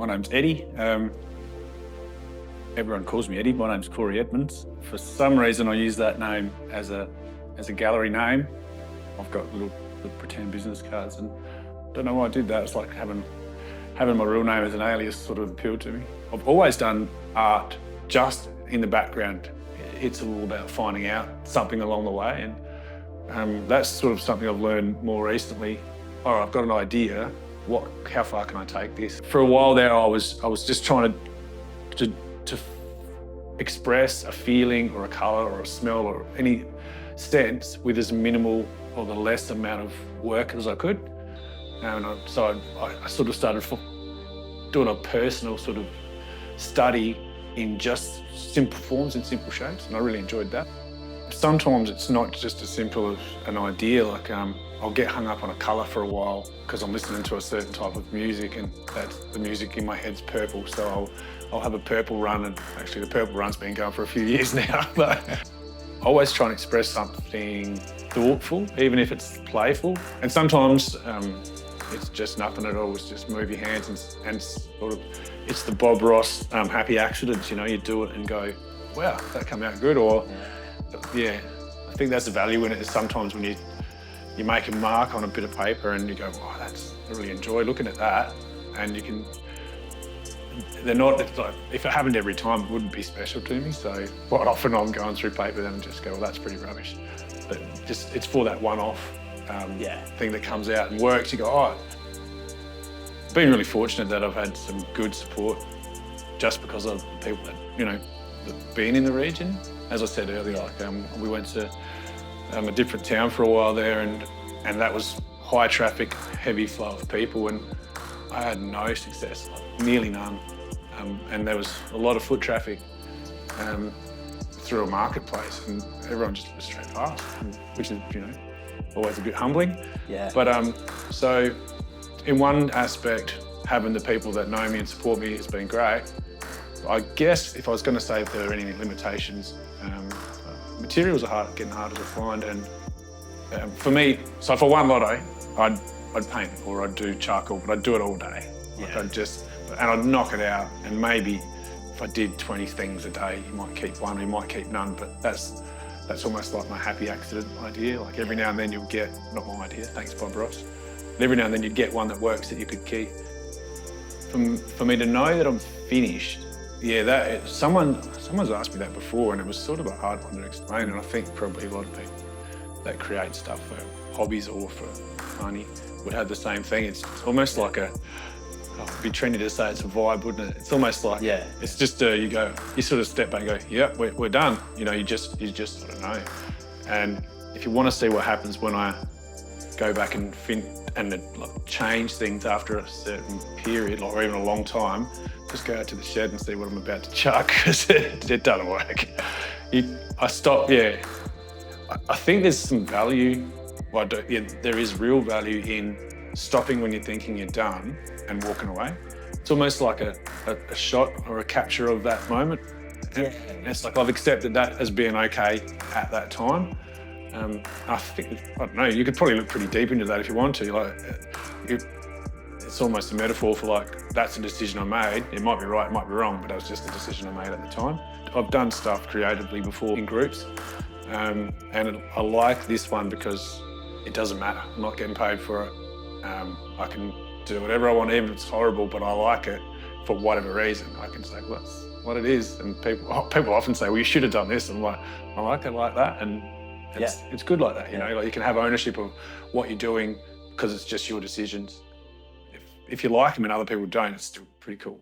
My name's Eddie. Everyone calls me Eddie. My name's Corey Edmonds. For some reason, I use that name as a gallery name. I've got little pretend business cards, and I don't know why I did that. It's like having my real name as an alias sort of appealed to me. I've always done art just in the background. It's all about finding out something along the way, and that's sort of something I've learned more recently. All right, I've got an idea. How far can I take this? For a while there, I was just trying to express a feeling or a colour or a smell or any sense with as minimal or the less amount of work as I could. So I sort of started doing a personal sort of study in just simple forms and simple shapes, and I really enjoyed that. Sometimes it's not just as simple as an idea, like I'll get hung up on a colour for a while because I'm listening to a certain type of music, and the music in my head's purple, so I'll have a purple run, and actually the purple run's been going for a few years now, but I always try and express something thoughtful, even if it's playful. And sometimes it's just nothing at all, it's just move your hands and sort of, it's the Bob Ross happy accidents, you know, you do it and go, wow, that came out good, or yeah, I think that's the value in it, is sometimes when you make a mark on a bit of paper and you go, wow, I really enjoy looking at that, and you can, they're not, it's like, if it happened every time, it wouldn't be special to me, so quite often I'm going through paper then and just go, well, that's pretty rubbish. But just, it's for that one-off thing that comes out and works, you go, oh. I've been really fortunate that I've had some good support just because of people that, you know, that been in the region. As I said earlier, like we went to a different town for a while there, and that was high traffic, heavy flow of people, and I had no success, like nearly none. And there was a lot of foot traffic through a marketplace, and everyone just was straight past, which is, you know, always a bit humbling. Yeah. But so in one aspect, having the people that know me and support me has been great. I guess if I was going to say if there are any limitations, materials are getting harder to find, and for me, so if I won lotto, I'd paint or I'd do charcoal, but I'd do it all day. Like I'd knock it out, and maybe if I did 20 things a day, you might keep one, you might keep none, but that's almost like my happy accident idea. Like every now and then you'll get, not my idea, thanks Bob Ross, but every now and then you'd get one that works that you could keep. For me to know that I'm finished, yeah, someone's asked me that before, and it was sort of a hard one to explain, and I think probably a lot of people that create stuff for hobbies or for money would have the same thing. It's almost like it'd be trendy to say it's a vibe, wouldn't it? It's almost like, it's just you sort of step back and go, yeah, we're done. You know, you just sort of know. And if you want to see what happens when I go back and like change things after a certain period, or even a long time, just go out to the shed and see what I'm about to chuck, because it doesn't work. I stop, I think there's some value, there is real value in stopping when you're thinking you're done and walking away. It's almost like a shot or a capture of that moment. And it's like I've accepted that as being okay at that time. I think, I don't know, you could probably look pretty deep into that if you want to. Like, it's almost a metaphor for like, that's a decision I made. It might be right, it might be wrong, but it was just a decision I made at the time. I've done stuff creatively before in groups, and I like this one because it doesn't matter. I'm not getting paid for it. I can do whatever I want, even if it's horrible, but I like it for whatever reason. I can say, well, that's what it is. And people often say, well, you should have done this. And I'm like, I like it like that. And it's good like that, you know, like you can have ownership of what you're doing because it's just your decisions. If you like them and other people don't, it's still pretty cool.